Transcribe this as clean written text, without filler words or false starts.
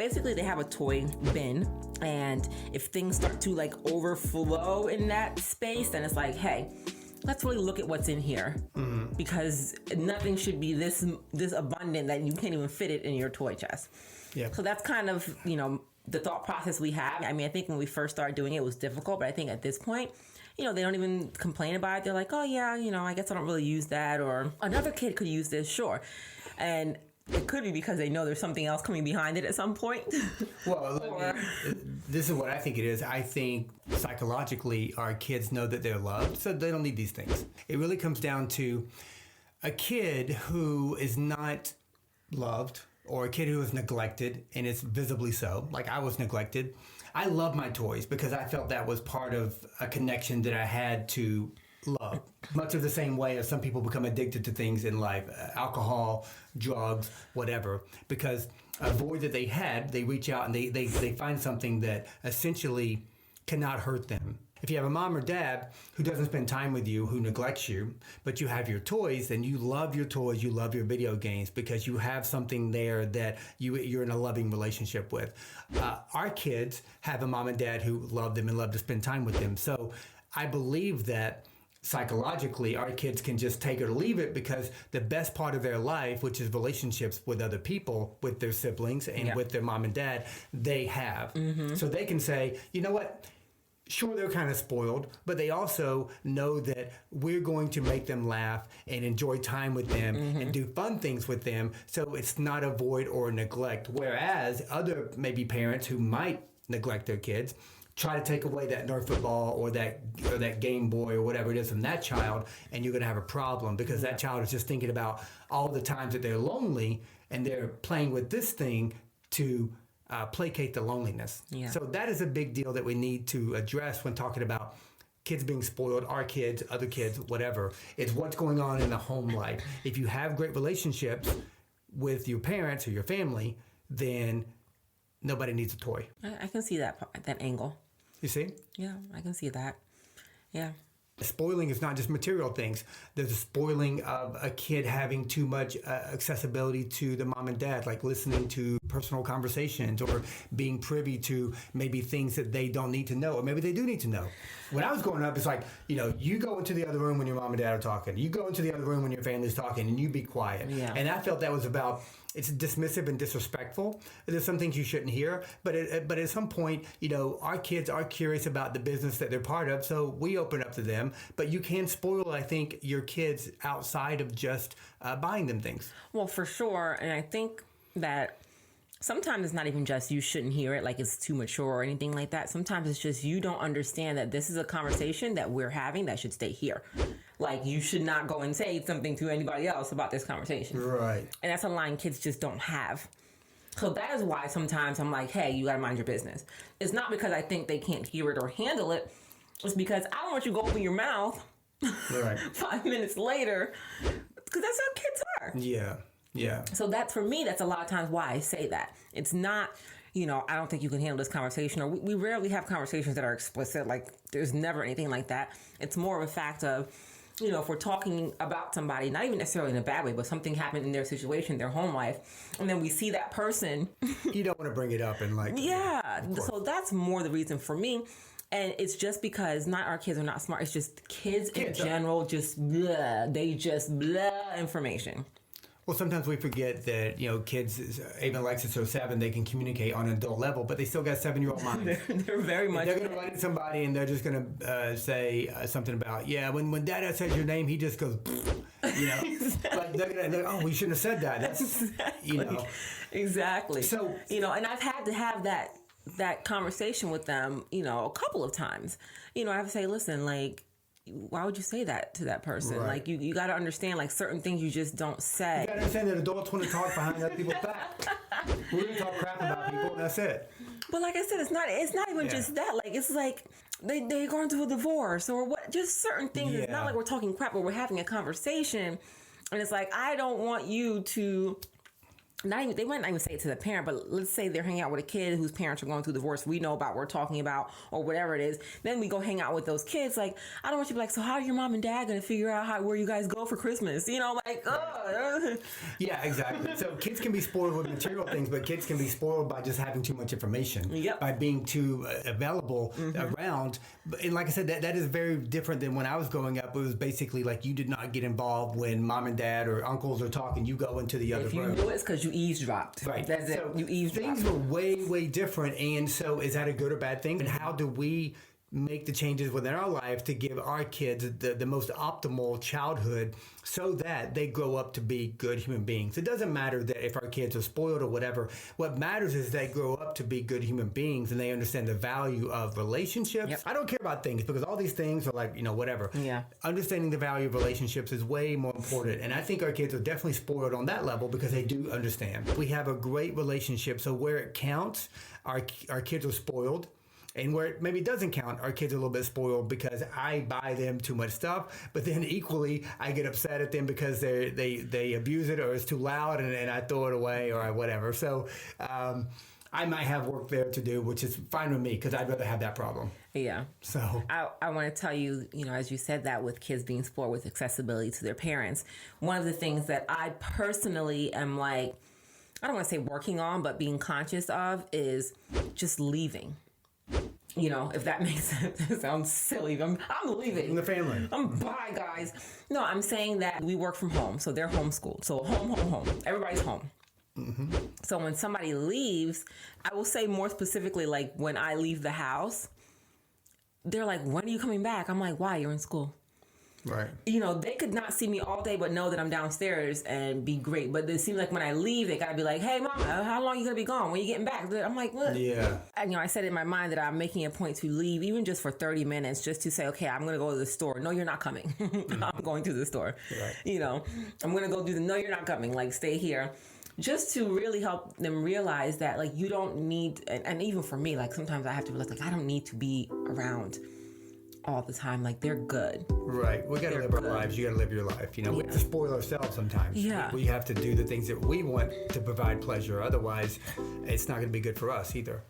basically they have a toy bin, and if things start to like overflow in that space, then it's like, hey, let's really look at what's in here, because nothing should be this abundant that you can't even fit it in your toy chest. Yeah. So that's kind of, the thought process we have. I mean, I think when we first started doing it was difficult, but I think at this point, they don't even complain about it. They're like, oh yeah, I guess I don't really use that, or another kid could use this, sure. And it could be because they know there's something else coming behind it at some point. Well, this is what I think it is. I think psychologically our kids know that they're loved, so they don't need these things. It really comes down to a kid who is not loved, or a kid who is neglected, and it's visibly so. Like I was neglected. I love my toys because I felt that was part of a connection that I had to love. Much of the same way as some people become addicted to things in life, alcohol, drugs, whatever, because a void that they had, they reach out and they find something that essentially cannot hurt them. If you have a mom or dad who doesn't spend time with you, who neglects you, but you have your toys, then you love your toys, you love your video games because you have something there that you're in a loving relationship with. Our kids have a mom and dad who love them and love to spend time with them. So I believe that psychologically our kids can just take it or leave it, because the best part of their life, which is relationships with other people, with their siblings and with their mom and dad, they have. So they can say, you know what? Sure, they're kind of spoiled, but they also know that we're going to make them laugh and enjoy time with them and do fun things with them. So it's not a void or a neglect. Whereas other maybe parents who might neglect their kids try to take away that Nerf football or that Game Boy or whatever it is from that child, and you're going to have a problem, because that child is just thinking about all the times that they're lonely and they're playing with this thing to placate the loneliness. Yeah. So that is a big deal that we need to address when talking about kids being spoiled, our kids, other kids, whatever. It's what's going on in the home life. If you have great relationships with your parents or your family, then nobody needs a toy. I can see that angle. You see? Yeah, I can see that. Yeah. Spoiling is not just material things. There's a spoiling of a kid having too much accessibility to the mom and dad, like listening to personal conversations or being privy to maybe things that they don't need to know, or maybe they do need to know. When I was growing up, it's like, you go into the other room when your mom and dad are talking. You go into the other room when your family's talking, and you be quiet. Yeah. And I felt that was about, it's dismissive and disrespectful. There's some things you shouldn't hear, but at some point, our kids are curious about the business that they're part of, so we open up to them. But you can spoil, I think, your kids outside of just buying them things. Well, for sure, and I think that sometimes it's not even just you shouldn't hear it, like it's too mature or anything like that. Sometimes it's just you don't understand that this is a conversation that we're having that should stay here. Like, you should not go and say something to anybody else about this conversation. Right. And that's a line kids just don't have. So that is why sometimes I'm like, hey, you got to mind your business. It's not because I think they can't hear it or handle it. It's because I don't want you to go open your mouth 5 minutes later, because that's how kids are. Yeah. Yeah. So that's, for me, that's a lot of times why I say that. It's not, I don't think you can handle this conversation, or we rarely have conversations that are explicit. Like, there's never anything like that. It's more of a fact of, if we're talking about somebody, not even necessarily in a bad way, but something happened in their situation, their home life, and then we see that person. You don't want to bring it up and like... Yeah. So that's more the reason for me. And it's just because not our kids are not smart. It's just kids in general, just blah. They just blah information. Well, sometimes we forget that, kids, even Alexis or 7, they can communicate on an adult level, but they still got 7-year-old minds. They're very much... They're going to run into somebody and they're just going to say something about, when Dad says your name, he just goes, Exactly. Like they're, we shouldn't have said that. That's, Exactly. So, and I've had to have that conversation with them, a couple of times. I have to say, listen, like, why would you say that to that person? Right. Like, you got to understand, like, certain things you just don't say. You got to understand that adults want to talk behind other people's back. We're going to talk crap about people, and that's it. But like I said, it's not even just that. Like, it's like they're going through a divorce or what, just certain things. Yeah. It's not like we're talking crap, but we're having a conversation. And it's like, I don't want you to not even, they might not even say it to the parent, but let's say they're hanging out with a kid whose parents are going through divorce we know about, we're talking about, or whatever it is. Then we go hang out with those kids. Like, I don't want you to be like, so how are your mom and dad going to figure out where you guys go for Christmas? You know, like, oh. Yeah, exactly. So kids can be spoiled with material things, but kids can be spoiled by just having too much information, by being too available around. And like I said, that is very different than when I was growing up. It was basically like you did not get involved when mom and dad or uncles are talking. You go into the other room. If you knew it's because you eavesdropped. Right. That's so it. You eavesdropped. Things were way, way different. And so is that a good or bad thing? And how do we make the changes within our life to give our kids the most optimal childhood so that they grow up to be good human beings? It doesn't matter that if our kids are spoiled or whatever. What matters is they grow up to be good human beings and they understand the value of relationships. Yep. I don't care about things because all these things are like, whatever. Yeah. Understanding the value of relationships is way more important. And I think our kids are definitely spoiled on that level because they do understand. We have a great relationship. So where it counts, our kids are spoiled. And where it maybe doesn't count, our kids are a little bit spoiled because I buy them too much stuff. But then equally, I get upset at them because they abuse it or it's too loud and I throw it away or whatever. So I might have work there to do, which is fine with me because I'd rather have that problem. Yeah. So I want to tell you, as you said that with kids being spoiled with accessibility to their parents, one of the things that I personally am like, I don't want to say working on, but being conscious of is just leaving. If that makes sense. It sounds silly. I'm leaving. The family. Bye, guys. No, I'm saying that we work from home. So they're homeschooled. So home. Everybody's home. Mm-hmm. So when somebody leaves, I will say more specifically, like when I leave the house, they're like, when are you coming back? I'm like, why? You're in school. Right. They could not see me all day, but know that I'm downstairs and be great. But it seems like when I leave, they gotta be like, "Hey, mom, how long are you gonna be gone? When you getting back?" I'm like, "What?" Yeah. And, I said in my mind that I'm making a point to leave, even just for 30 minutes, just to say, "Okay, I'm gonna go to the store." No, you're not coming. I'm going to the store. Right. I'm gonna go do the. No, you're not coming. Like, stay here. Just to really help them realize that, like, you don't need, and even for me, like, sometimes I have to be like, I don't need to be around all the time. Like, they're good. Right. We got to live our lives. You got to live your life. We have to spoil ourselves sometimes. Yeah. We have to do the things that we want to provide pleasure. Otherwise, it's not going to be good for us either.